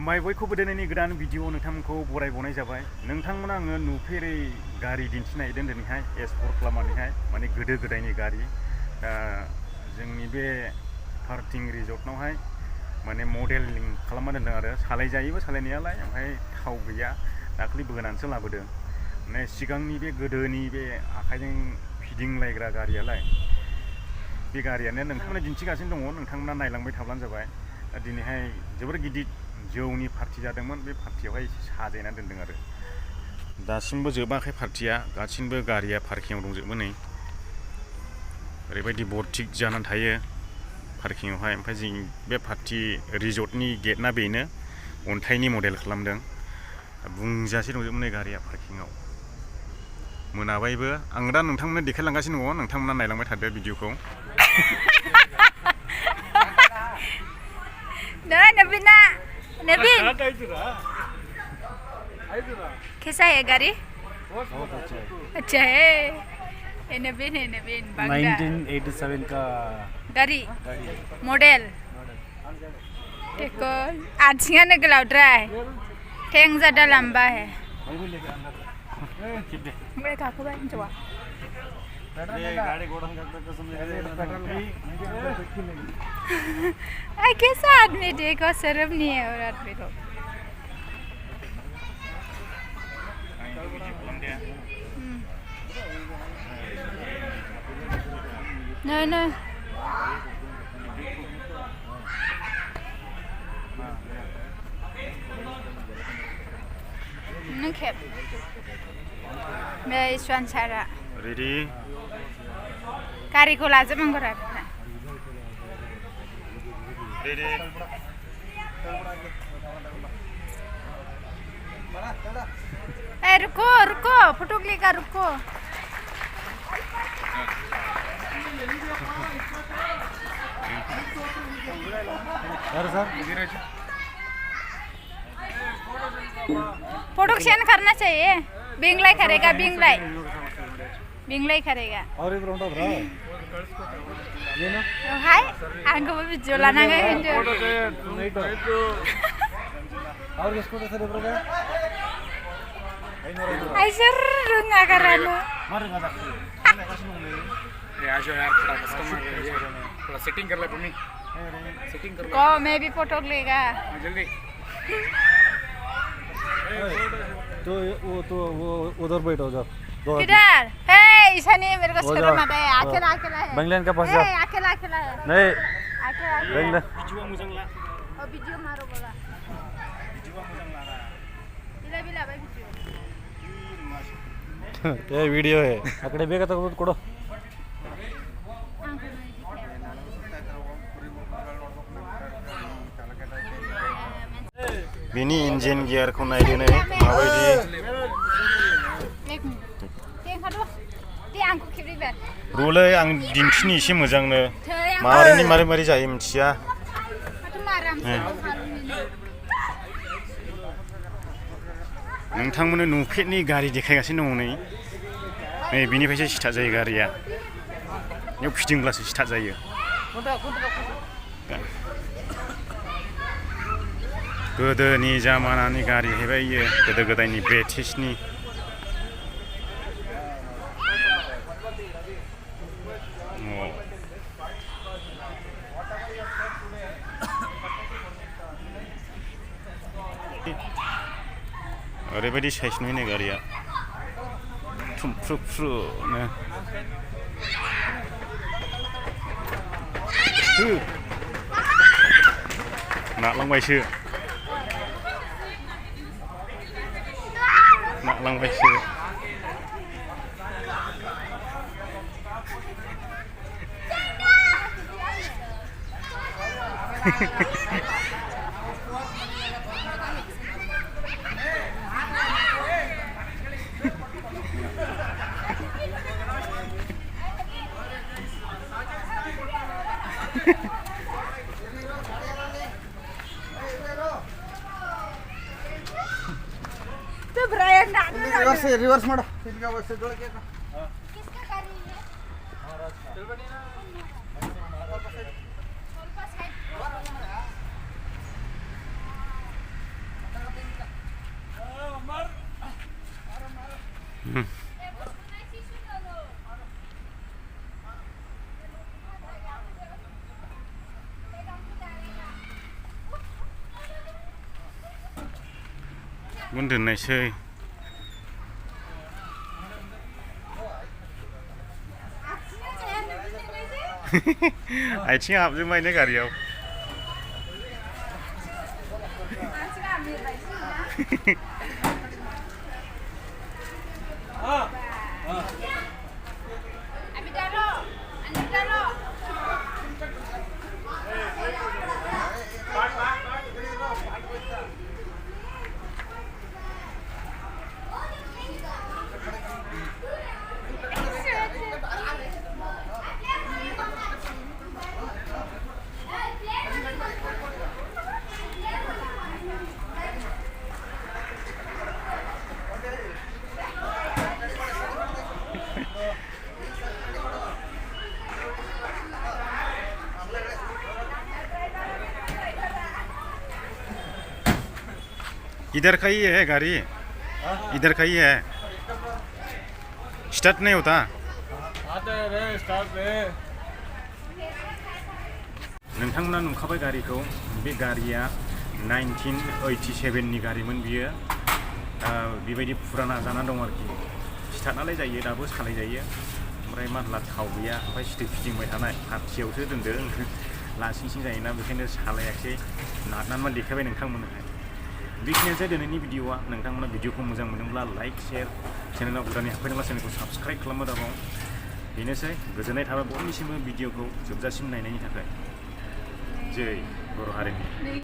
खुलुमबाय बयखौबो दिनैनि गोदान भिडिअ नोंथांमोनखौ बरायबावनाय जाबाय। नोंथांमोना आङो नुफेरै गारि दिन्थिनाय दिनैहाय एक्सप्लर खालामनानैहाय माने गोदो गोदायनि गारि दा जोंनि बे पार्किं रिजर्टनावहाय माने मडेलिं खालामना दोनदों आरो सालायजायोबो सालायनायालाय ओमफ्राय थाव गैया दाखालि बोनानैसो लाबोदों। माने सिगांनि बे गोदोनि बे आखाइजों फिदिंलायग्रा गारियालाय बे गारियानो नोंथांमोना दिन्थिगासिनो दङ। नोंथांमोना नायलांबाय थाब्लानो जाबाय। दा दिनैहाय जोबोर गिदिर जौनि पार्टि जादोंमोन। बे पार्टियावहाय साजायना दोनदों आरो दासिमबो जोबाखै पार्टिया। गासिबो गारिया पार्किंआव दंजोबो नै ओरैबायदि बरथिक जानानै थायो पार्किंआवहाय। ओमफ्राय जों बे पार्टि रिजर्टनि गेटना बेनो अन्थाइनि मडेल खालामदों। बुंजासे दंजोबो नै गारिया पार्किंआव। मोनाबायबो आं दा नोंथांमोननो देखायलांगासिनो दङ। नोंथांमोना नायलांबाय थादो भिडिअखौ। नवीन कैसा है गाड़ी? अच्छा है। नवीन है, नवीन 1987 का गाड़ी मॉडल। देखो आथिंगानो गोलावद्राय थें जादा लंबा है। बड़े काकूबाई जवा कैसा आदमी देखो शर्म नहीं है और आदमी को। नहीं नहीं नखेब मैं ईश्वन सारा रेडी गारिखौ लाजोबनांगौ रा रेडी। रुको रुको फोटो क्लिक कर रुको। फोटो सेंड करना चाहिए। बिंगलाई करेगा बिंगलाई बिंगलाई करेगा। और इधर उठा रहा ये ना हाय आंखो भी वीडियो लाना है और किसको तो सर गया ऐसे रुंगा कराना मारे ना ये आज यार थोड़ा कस्टमर थोड़ा सेटिंग कर ले तुम सेटिंग कर को मैं भी फोटो लेगा जल्दी। तो वो उधर बैठो जाओ किधर है ईशानी मेरे को शर्म आता है। अकेला अकेला है बंगलेन के पास जाओ। अकेला अकेला है नहीं अकेला बंगले भिडिअ मोजां ला और वीडियो मारो बोला भिडिअ मोजां ला बिला बिला भाई वीडियो ये वीडियो है अकड़े ಬೇಗ ತಗೊಂಡು ಕೊಡು। बिनि इंजिन गियारखौ नायदो नै माबायदि। रुलै आं दिन्थिनि एसे मोजांनो मारै जायो मिथिया। नोंथांमोननो नुफेरनि गारि देखायगासिनो दङ नै बिनिफ्रायसो स्टार्ट जायो गारिया। बेयाव फिदिंब्लासो स्टार्ट जायो। गोदोनि जामानानि गारि हैबाय इयो गोदो गोदायनि ब्रिटिशनि। ओरैबायदि साइज नुयो गारिया थुमफ्रुफ्रुनो। नालांबायसो नालांबायसो रिवर्स मारो दोननायसै आथिं हाबजोबबायनो गारियाव इधर का ही है गाड़ी इधर का ही है स्टार्ट नहीं होता नोंथांमोना नुखाबाय गारिखौ बे गारिया 1987 नि गारिमोन बियो बेबायदि फुराना जानानै दं आरोखि स्टार्टनालाय जायो दाबो सालाय जायो ओमफ्राय मानला थाव गैया ओमफ्राय सिथि फिदिंबाय थानाय खाथियावसो दोनदों लासिंसिं जायोना बेखायनो सालायाखै नारनानै देखायबाय नोंथांमोननो बेखिनियानोसै दिनैनि भिडिअआ नोंथांमोना भिडिअखौ मोजां मोनदोंब्ला लाइक शेयार चेनेलाव गोदानै हाबफैदोंब्ला चेनेलखौ साबस्क्राइब खालामनो दाबाव बेनोसै गोजोननाय थाबाय बयनिसिमबो भिडिअखौ जोबजासिम नायनायनि थाखाय जै बर' हारिनि